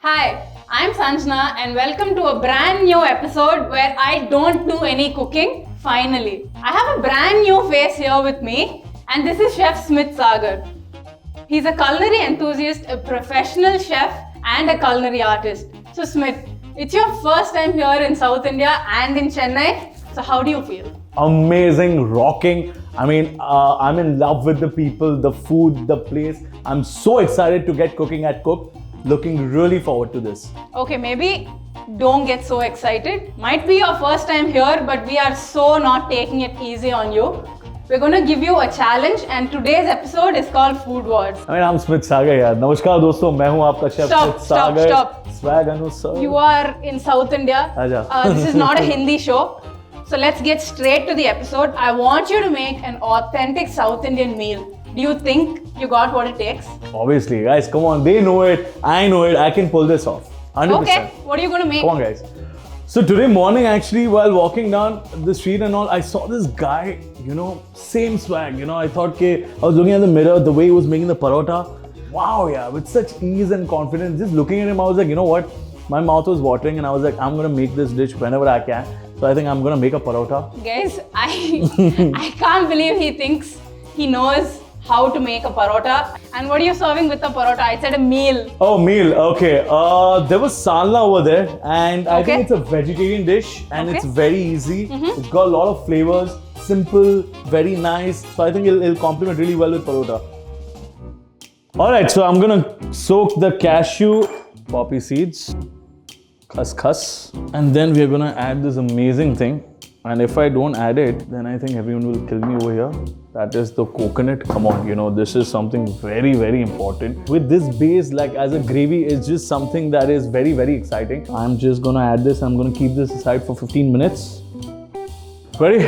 Hi, I'm Sanjana and welcome to a brand new episode where I don't do any cooking. Finally, I have a brand new face here with me and this is Chef Smit Sagar. He's a culinary enthusiast, a professional chef and a culinary artist. So Smit, it's your first time here in South India and in Chennai. So how do you feel? Amazing, rocking. I'm in love with the people, the food, the place. I'm so excited to get cooking at Cook. Looking really forward to this. Okay, maybe don't get so excited. Might be your first time here, but we are so not taking it easy on you. We're going to give you a challenge and today's episode is called Food Wars. I'm Smit Sagar यार. नमस्कार दोस्तों, मैं हूँ आपका chef Smit सागर. Stop. Swag अनुसार. You are in South India. This is not a Hindi show. So let's get straight to the episode. I want you to make an authentic South Indian meal. Do you think you got what it takes? Obviously, guys, come on. They know it. I know it. I can pull this off. 100%. Okay, what are you going to make? Come on, guys. So today morning, actually, while walking down the street and all, I saw this guy, same swag. I thought, I was looking at the mirror, the way he was making the parotta. Wow, yeah, with such ease and confidence. Just looking at him, I was like, you know what? My mouth was watering and I was like, I'm going to make this dish whenever I can. So I think I'm going to make a parotta. Guys, I can't believe he thinks he knows how to make a parotta. And what are you serving with the parotta? I said a meal. Oh, meal. Okay. There was salna over there, and I think it's a vegetarian dish, and it's very easy. It's got a lot of flavors, simple, very nice. So I think it'll complement really well with parotta. All right. So I'm gonna soak the cashew, poppy seeds, khaskhas, and then we're gonna add this amazing thing. And if I don't add it, then I think everyone will kill me over here. That is the coconut. Come on, this is something very, very important. With this base, like as a gravy, it's just something that is very, very exciting. I'm just gonna add this. I'm gonna keep this aside for 15 minutes. Ready?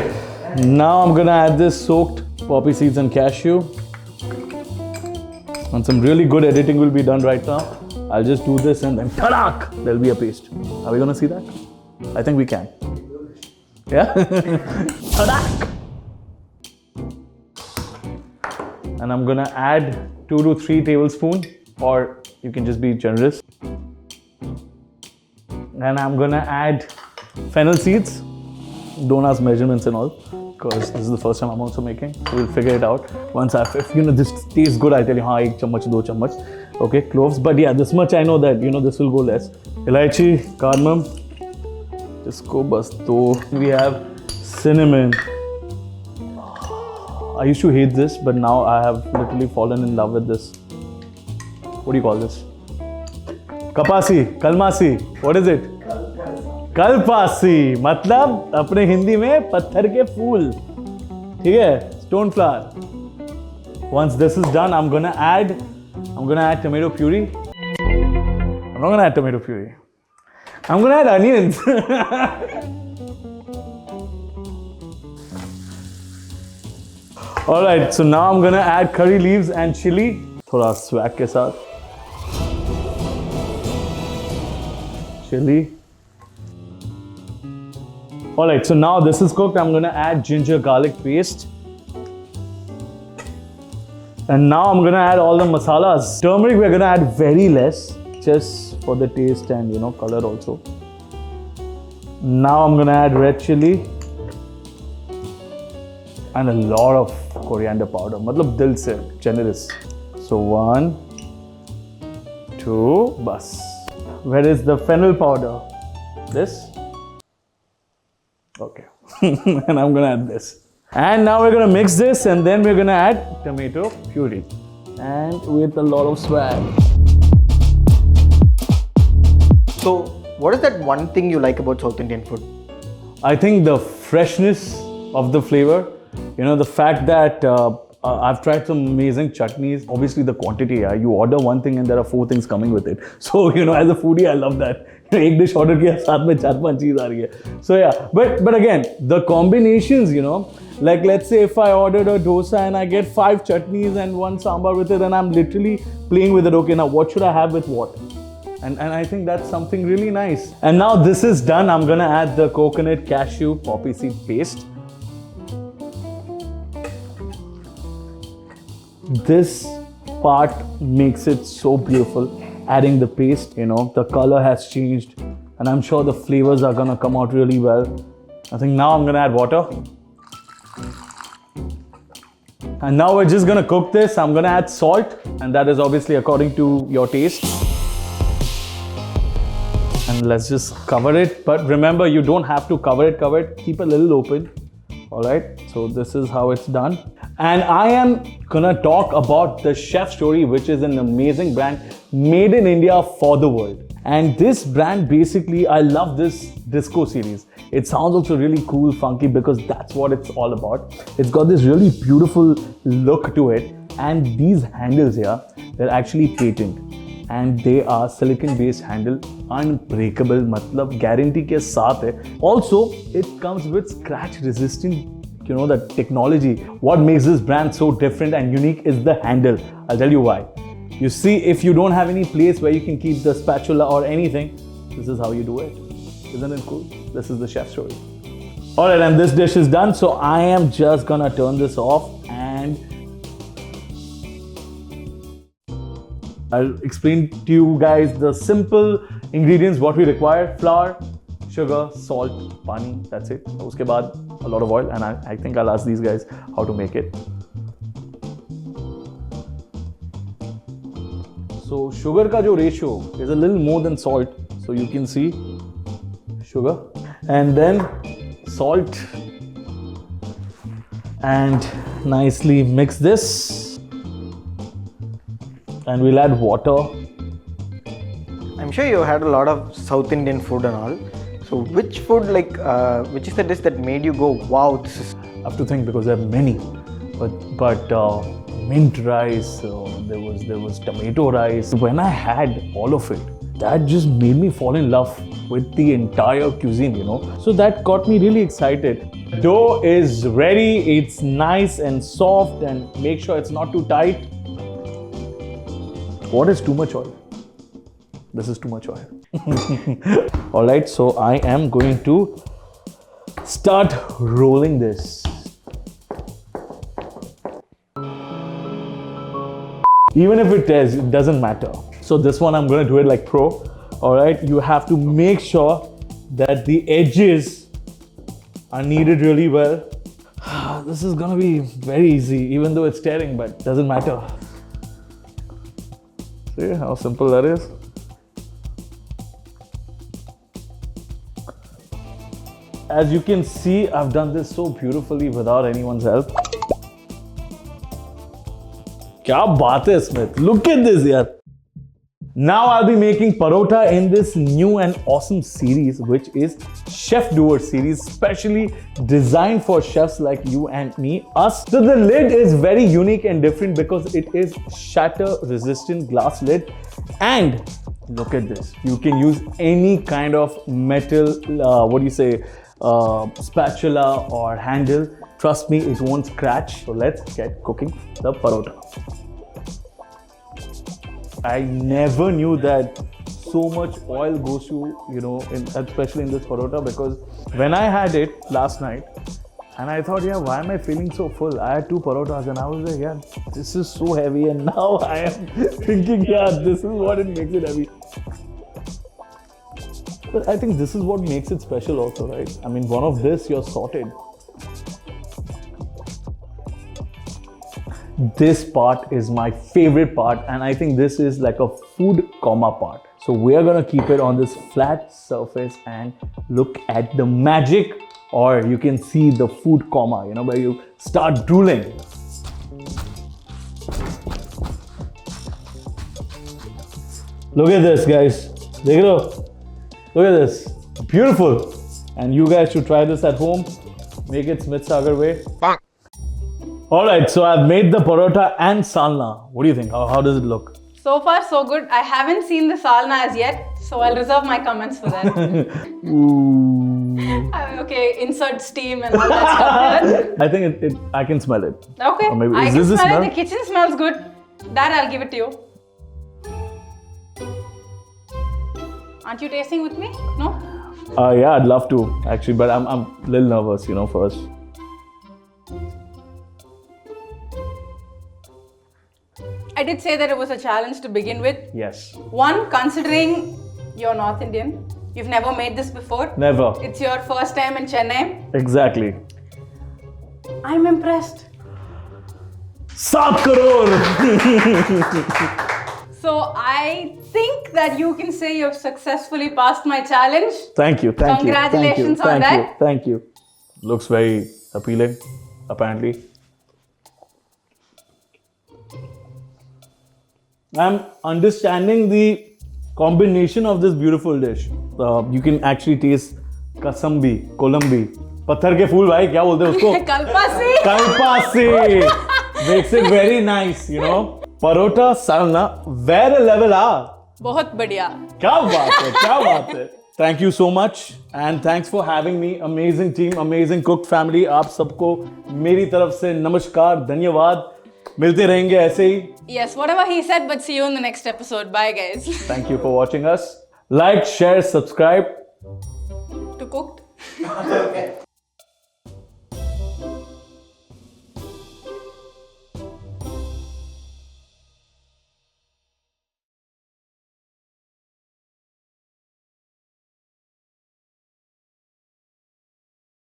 Now I'm gonna add this soaked poppy seeds and cashew. And some really good editing will be done right now. I'll just do this and then tadak! There'll be a paste. Are we gonna see that? I think we can. Yeah? Tadak! And I'm gonna add 2 to 3 tablespoons, or you can just be generous. And I'm gonna add fennel seeds. Don't ask measurements and all, because this is the first time I'm also making. So we'll figure it out. Once if this tastes good, I'll tell you, 1 chammach, 2 chammach. Okay, cloves. But yeah, this much I know that, this will go less. Elaichi, cardamom. Just go bas do. We have cinnamon. I used to hate this, but now I have literally fallen in love with this. What do you call this? Kapasi, kalmasi. What is it? Kalpasi. मतलब अपने हिंदी में पत्थर के फूल. ठीक है? Stone flower. Once this is done, I'm gonna add tomato puree. I'm not gonna add tomato puree. I'm gonna add onions. Alright, so now I'm gonna add curry leaves and chili. Thoda swag ke saath. Chili. Alright, so now this is cooked. I'm gonna add ginger garlic paste. And now I'm gonna add all the masalas. Turmeric we're gonna add very less, just for the taste and color also. Now I'm gonna add red chili and a lot of coriander powder. Matlab dil se, generous. So 1, 2, bas. Where is the fennel powder? This? Okay. And I'm gonna add this. And now we're gonna mix this and then we're gonna add tomato puree. And with a lot of swag. So, what is that one thing you like about South Indian food? I think the freshness of the flavor. The fact that I've tried some amazing chutneys. Obviously, the quantity. You order one thing and there are 4 things coming with it. So, as a foodie, I love that. One dish order kiya, saath mein 4-5 cheez aa rahi hai. So yeah, but again, the combinations, like let's say if I ordered a dosa and I get 5 chutneys and 1 sambar with it, then I'm literally playing with it. Okay, now what should I have with what? And I think that's something really nice. And now this is done. I'm gonna add the coconut cashew poppy seed paste. This part makes it so beautiful. adding the paste, the color has changed, and I'm sure the flavors are gonna come out really well. I think now I'm gonna add water. And now we're just gonna cook this. I'm gonna add salt, and that is obviously according to your taste. And let's just cover it. But remember, you don't have to cover it. Keep a little open. All right, so this is how it's done. And I am gonna talk about the Chef Story, which is an amazing brand made in India for the world. And this brand, basically, I love this disco series. It sounds also really cool, funky, because that's what it's all about. It's got this really beautiful look to it. And these handles here, they're actually patent. And they are silicon based handle, unbreakable, matlab guarantee ke saath hai. Also, it comes with scratch resistant, the technology. What makes this brand so different and unique is the handle. I'll tell you why. You see, if you don't have any place where you can keep the spatula or anything, this is how you do it. Isn't it cool? This is the Chef Story. Alright, and this dish is done, so I am just gonna turn this off and I'll explain to you guys the simple ingredients, what we require: flour, sugar, salt, pani, that's it. Uske baad a lot of oil, and I think I'll ask these guys how to make it. So sugar ka jo ratio is a little more than salt, so you can see sugar and then salt, and nicely mix this. And we'll add water. I'm sure you had a lot of South Indian food and all. So which food, which is the dish that made you go, wow, this is... I have to think because there are many. But mint rice, there was tomato rice. When I had all of it, that just made me fall in love with the entire cuisine, So that got me really excited. The dough is ready. It's nice and soft, and make sure it's not too tight. What is too much oil? This is too much oil. Alright, so I am going to start rolling this. Even if it tears, it doesn't matter. So this one I'm going to do it like pro. Alright, you have to make sure that the edges are kneaded really well. This is going to be very easy, even though it's tearing, but doesn't matter. See how simple that is? As you can see, I've done this so beautifully without anyone's help. Kya baat hai, Smith? Look at this, yaar. Now I'll be making parotta in this new and awesome series, which is Chef Doer series, specially designed for chefs like you and me, us. So the lid is very unique and different because it is shatter resistant glass lid. And look at this, you can use any kind of metal, spatula or handle. Trust me, it won't scratch. So let's get cooking the parotta. I never knew that so much oil goes to, especially in this parotta, because when I had it last night, and I thought, why am I feeling so full? I had 2 parottas and I was like, this is so heavy. And now I am thinking, this is what it makes it heavy. But I think this is what makes it special also, right? I mean, one of this, you're sorted. This part is my favorite part, and I think this is like a food coma part. So we are gonna keep it on this flat surface and look at the magic, or you can see the food coma, where you start drooling. Look at this, guys. Look at this. Beautiful. And you guys should try this at home. Make it Smit Sagar way. Alright, so I've made the parotta and salna. What do you think? How does it look? So far, so good. I haven't seen the salna as yet, so I'll reserve my comments for that. Ooh. Okay, insert steam and all that stuff. I think I can smell it. Okay, Or maybe, I is can this the smell smell? it. The kitchen smells good. That I'll give it to you. Aren't you tasting with me? No? Yeah, I'd love to actually, but I'm a little nervous, first. I I did say that it was a challenge to begin with. Yes. One, considering you're North Indian, you've never made this before. Never. It's your first time in Chennai. Exactly. I'm impressed. 7 crore! So I think that you can say you've successfully passed my challenge. Thank you. Congratulations on that. Thank you. Looks very appealing, apparently. I'm understanding the combination of this beautiful dish. You can actually taste kasambi, kolambi. पत्थर के फूल भाई क्या बोलते हैं उसको? Kalpasi. Kalpasi. Makes it very nice, you know. Parotta, Salna, where level बहुत बढ़िया. क्या बात है. Thank you so much and thanks for having me. Amazing team, amazing cooked family. आप सबको मेरी तरफ से नमस्कार, धन्यवाद. मिलते रहेंगे ऐसे ही. Yes, whatever he said, but see you in the next episode. Bye, guys. Thank you for watching us. Like, share, subscribe. To cooked.